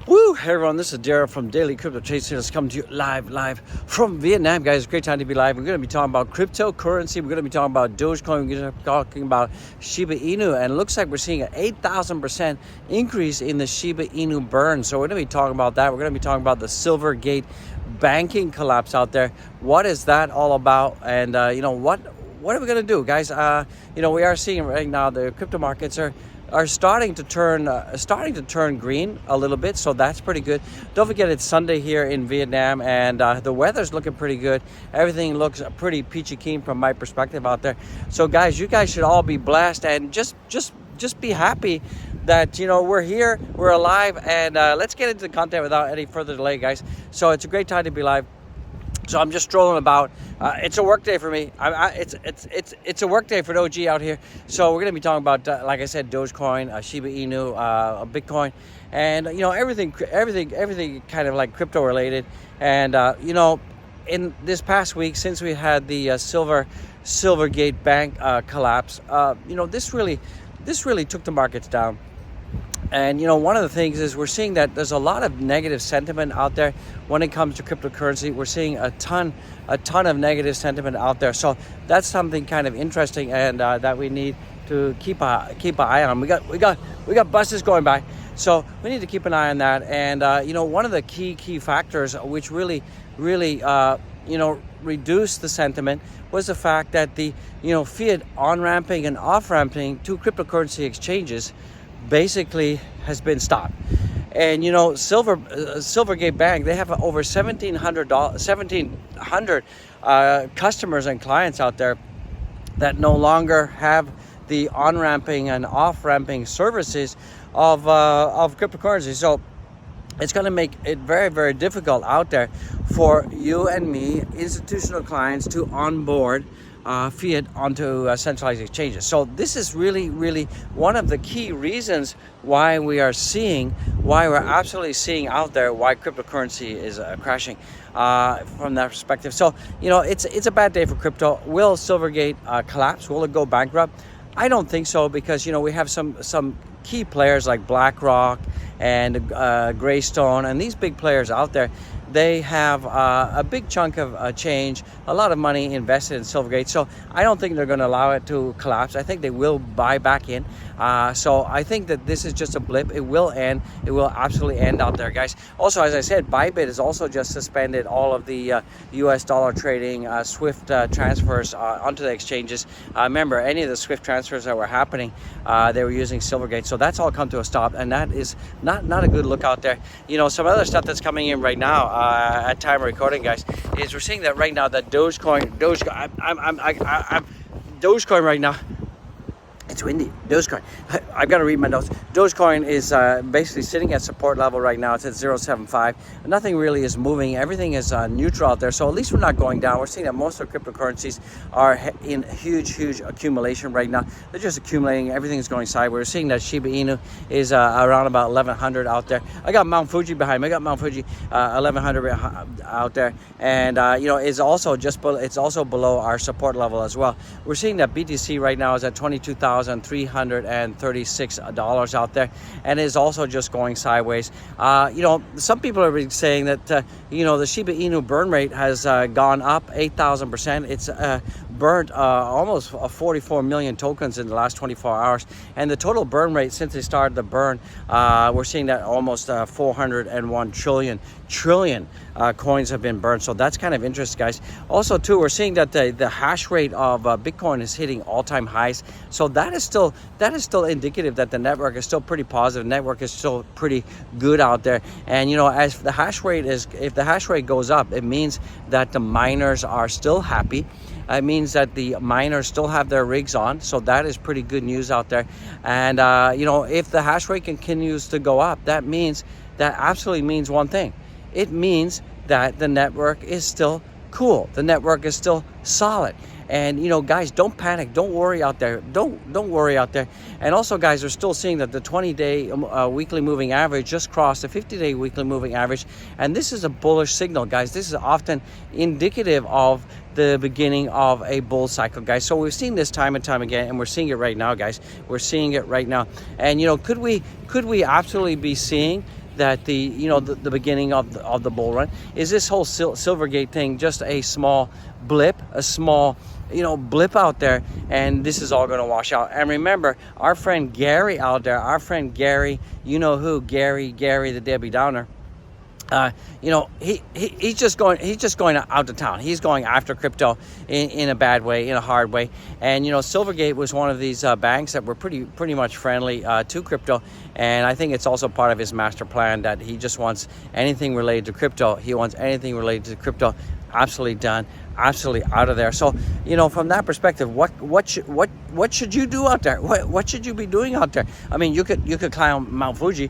Woo! Hey everyone, this is Daryl from Daily Crypto Chasing. It's coming to you live from Vietnam, guys. It's a great time to be live. We're going to be talking about cryptocurrency. We're going to be talking about Dogecoin. We're going to be talking about Shiba Inu, and it looks like we're seeing an 8,000% increase in the Shiba Inu burn. So we're going to be talking about that. We're going to be talking about the Silvergate banking collapse out there. What is that all about? And what are we going to do, guys? We are seeing right now the crypto markets are starting to turn green a little bit, so that's pretty good. Don't forget it's Sunday here in Vietnam, and the weather's looking pretty good. Everything looks pretty peachy keen from my perspective out there. So guys, you guys should all be blessed and just be happy that we're here, we're alive, and let's get into the content without any further delay, guys. So it's a great time to be live. So I'm just strolling about. It's a work day for me. It's a work day for the OG out here. So we're gonna be talking about, like I said, Dogecoin, Shiba Inu, Bitcoin, and everything kind of like crypto related. And in this past week, since we had the Silvergate bank collapse, this really took the markets down. And one of the things is we're seeing that there's a lot of negative sentiment out there when it comes to cryptocurrency. We're seeing a ton of negative sentiment out there. So that's something kind of interesting, and that we need to keep an eye on. We got buses going by, so we need to keep an eye on that. And one of the key factors which really reduced the sentiment was the fact that the fiat on-ramping and off-ramping to cryptocurrency exchanges basically has been stopped. And Silvergate Bank, they have over 1,700 customers and clients out there that no longer have the on-ramping and off-ramping services of cryptocurrency. So it's going to make it very, very difficult out there for you and me, institutional clients, to onboard fiat onto centralized exchanges. So this is really one of the key reasons why we're absolutely seeing out there why cryptocurrency is crashing from that perspective. So it's a bad day for crypto. Will Silvergate collapse? Will it go bankrupt? I don't think so, because we have some key players like BlackRock and Greystone, and these big players out there. They have a big chunk of change, a lot of money invested in Silvergate. So I don't think they're going to allow it to collapse. I think they will buy back in. So I think that this is just a blip. It will end. It will absolutely end out there, guys. Also, as I said, Bybit has also just suspended all of the US dollar trading, SWIFT transfers onto the exchanges. Remember, any of the SWIFT transfers that were happening, they were using Silvergate. So that's all come to a stop, and that is not a good look out there. Some other stuff that's coming in right now at time of recording, guys, is we're seeing that right now that Dogecoin right now. It's windy. Dogecoin. I've got to read my notes. Dogecoin is basically sitting at support level right now. It's at 0.75. Nothing really is moving. Everything is neutral out there. So at least we're not going down. We're seeing that most of cryptocurrencies are in huge accumulation right now. They're just accumulating. Everything is going sideways. We're seeing that Shiba Inu is around about 1,100 out there. I got Mount Fuji behind me. I got Mount Fuji 1,100 out there, and is also it's also below our support level as well. We're seeing that BTC right now is at $22,336 out there, and is also just going sideways. Some people are saying that the Shiba Inu burn rate has gone up 8,000%. It's burnt almost 44 million tokens in the last 24 hours, and the total burn rate since they started the burn, we're seeing that almost 401 trillion coins have been burned. So that's kind of interesting, guys. Also too, we're seeing that the hash rate of Bitcoin is hitting all-time highs. So that is still indicative that the network is still pretty positive. Network is still pretty good out there. And as the hash rate if the hash rate goes up, it means that the miners are still happy. It means that the miners still have their rigs on, so that is pretty good news out there. And if the hash rate continues to go up, that absolutely means one thing. It means that the network is still cool. The network is still solid. And guys, don't panic, don't worry out there, don't worry out there. And also, guys, we're still seeing that the 20-day weekly moving average just crossed the 50-day weekly moving average, and this is a bullish signal, guys. This is often indicative of the beginning of a bull cycle, guys. So we've seen this time and time again, and we're seeing it right now, guys. We're seeing it right now. And could we absolutely be seeing that the beginning of the bull run? Is this whole Silvergate thing just a small blip, a small blip out there, and this is all going to wash out? And remember, our friend Gary out there, our friend Gary, you know who, Gary the Debbie Downer. He's just going out of town. He's going after crypto in a bad way, in a hard way. And Silvergate was one of these banks that were pretty much friendly to crypto. And I think it's also part of his master plan that he just wants anything related to crypto. He wants anything related to crypto absolutely done, absolutely out of there. So from that perspective, what should you do out there? What should you be doing out there? I mean, you could climb Mount Fuji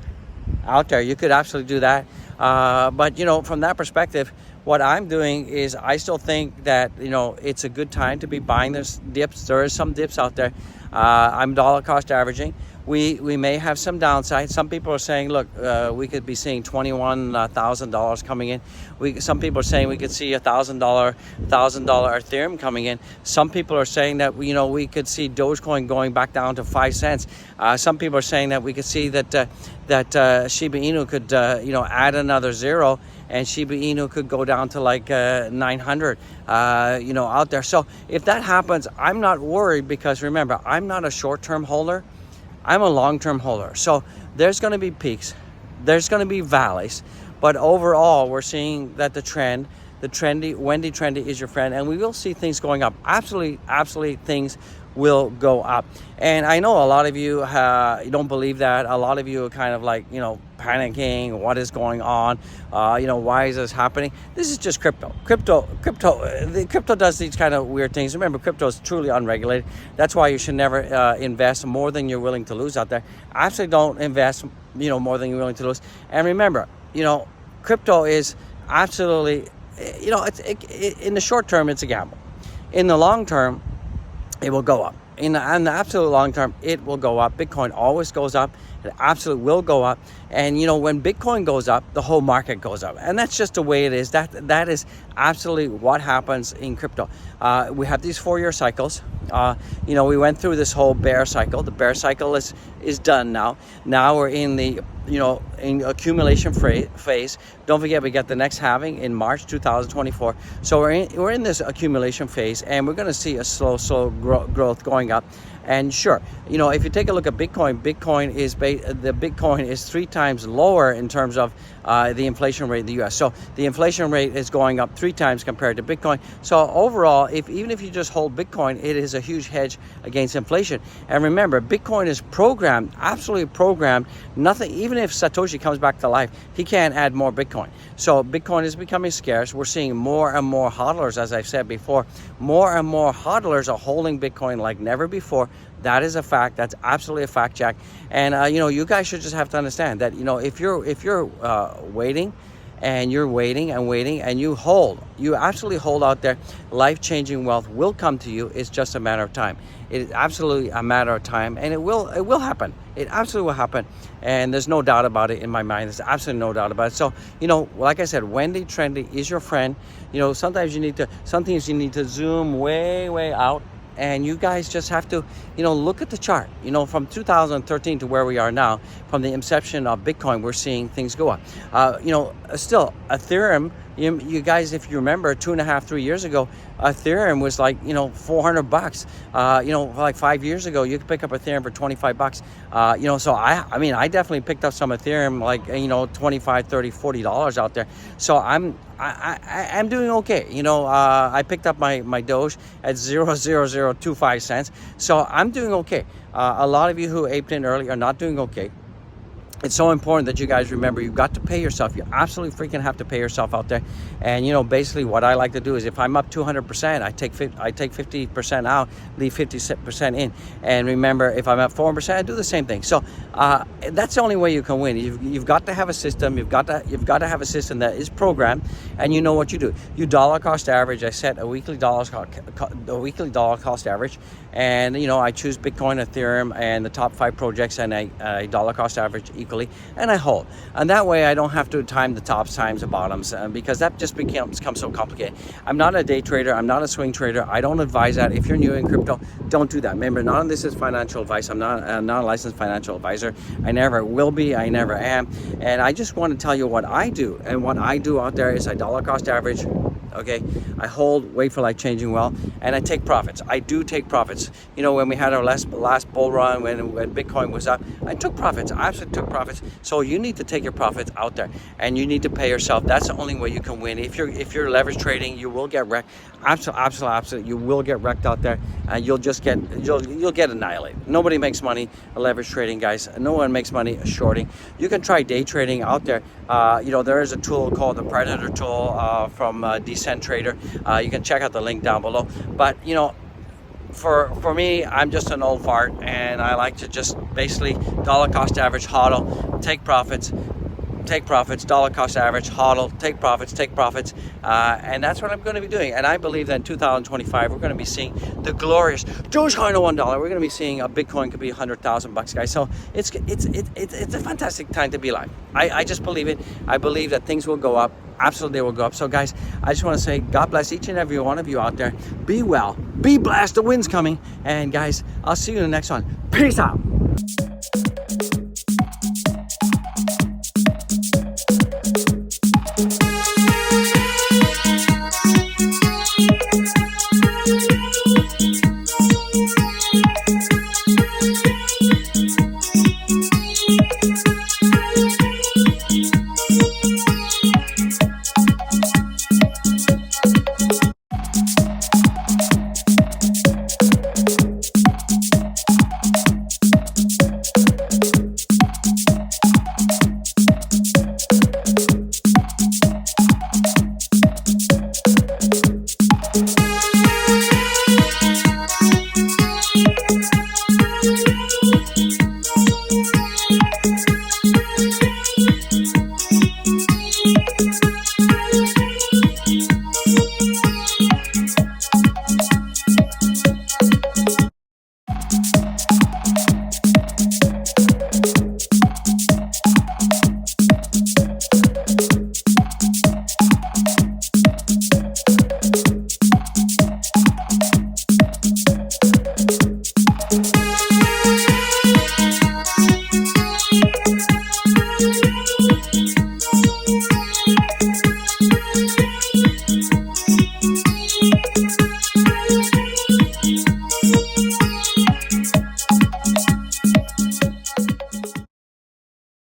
out there. You could absolutely do that. But from that perspective, what I'm doing is I still think that it's a good time to be buying this dips. There is some dips out there. I'm dollar cost averaging. We may have some downside. Some people are saying, look, we could be seeing $21,000 coming in. Some people are saying we could see $1,000 Ethereum coming in. Some people are saying that we could see Dogecoin going back down to 5 cents. Some people are saying that we could see that Shiba Inu could add another zero, and Shiba Inu could go down to like 900 out there. So if that happens, I'm not worried, because remember, I'm not a short-term holder. I'm a long-term holder. So there's going to be peaks, there's going to be valleys, but overall we're seeing that the Wendy trendy is your friend, and we will see things going up. Absolutely things will go up. And I know a lot of you don't believe that. A lot of you are kind of like panicking. What is going on? Why is this happening? This is just crypto. Crypto does these kind of weird things. Remember, crypto is truly unregulated. That's why you should never invest more than you're willing to lose out there. Absolutely don't invest more than you're willing to lose. And remember, crypto is absolutely in the short term it's a gamble. In the long term, it will go up. In the absolute long term, it will go up. Bitcoin always goes up. It absolutely will go up. And when Bitcoin goes up, the whole market goes up. And that's just the way it is. That is absolutely what happens in crypto. We have these 4-year cycles. We went through this whole bear cycle. The bear cycle is done now. Now we're in the in accumulation phase. Don't forget, we got the next halving in March 2024. So we're in this accumulation phase, and we're going to see a slow growth going up. And sure, if you take a look at Bitcoin is 3 times lower in terms of the inflation rate in the U.S. So the inflation rate is going up 3 times compared to Bitcoin. So overall, even if you just hold Bitcoin, it is a huge hedge against inflation. And remember, Bitcoin is programmed, absolutely programmed. Nothing, even if Satoshi comes back to life, he can't add more Bitcoin. So Bitcoin is becoming scarce. We're seeing more and more hodlers, as I've said before. More and more hodlers are holding Bitcoin like never before. That is a fact. That's absolutely a fact, Jack. And you guys should just have to understand that if you're waiting, and you're waiting and you absolutely hold out there, life-changing wealth will come to you. It's just a matter of time. It is absolutely a matter of time, and it will happen. It absolutely will happen, and there's no doubt about it in my mind. There's absolutely no doubt about it. So like I said, Wendy trendy is your friend. Sometimes you need to zoom way out. And you guys just have to, look at the chart. From 2013 to where we are now, from the inception of Bitcoin, we're seeing things go up. Still, Ethereum, you guys, if you remember, 2.5-3 years ago, Ethereum was like, $400. Like 5 years ago, you could pick up Ethereum for $25. So I definitely picked up some Ethereum, like, $25, $30, $40 out there. So I'm doing okay. I picked up my Doge at 0.0025 cents. So I'm doing okay. A lot of you who aped in early are not doing okay. It's so important that you guys remember, you've got to pay yourself. You absolutely freaking have to pay yourself out there. And basically what I like to do is, if I'm up 200%, I take 50% out, leave 50% in. And remember, if I'm at 4%, I do the same thing. So that's the only way you can win. You've got to have a system. You've got to have a system that is programmed, and you know what you do. You dollar cost average. I set a weekly dollar cost average, and I choose Bitcoin, Ethereum, and the top 5 projects, and a dollar cost average equally, and I hold. And that way I don't have to time the tops times the bottoms, because that just becomes so complicated. I'm not a day trader. I'm not a swing trader. I don't advise that. If you're new in crypto, don't do that. Remember, none of this is financial advice. I'm not a licensed financial advisor. I never will be. I never am. And I just want to tell you what I do. And what I do out there is I dollar cost average. Okay, I hold, wait for life changing well, and I take profits. I do take profits. You know, when we had our last bull run, when Bitcoin was up, I took profits. I absolutely took profits. So you need to take your profits out there, and you need to pay yourself. That's the only way you can win. If you're leverage trading, you will get wrecked. Absolutely, you will get wrecked out there, and you'll get annihilated. Nobody makes money leverage trading, guys. No one makes money shorting. You can try day trading out there. You know, there is a tool called the Predator tool from Decent Trader. You can check out the link down below. But you know, for me, I'm just an old fart, and I like to just basically dollar cost average, hodl, take profits, dollar cost average, hodl, take profits, and that's what I'm going to be doing. And I believe that in 2025 we're going to be seeing the glorious Dogecoin of $1. We're going to be seeing a Bitcoin could be $100,000, guys. So it's a fantastic time to be alive. I just believe it. I believe that things will go up. Absolutely, they will go up. So guys, I just want to say God bless each and every one of you out there. Be well, be blessed. The wind's coming, and guys, I'll see you in the next one. Peace out.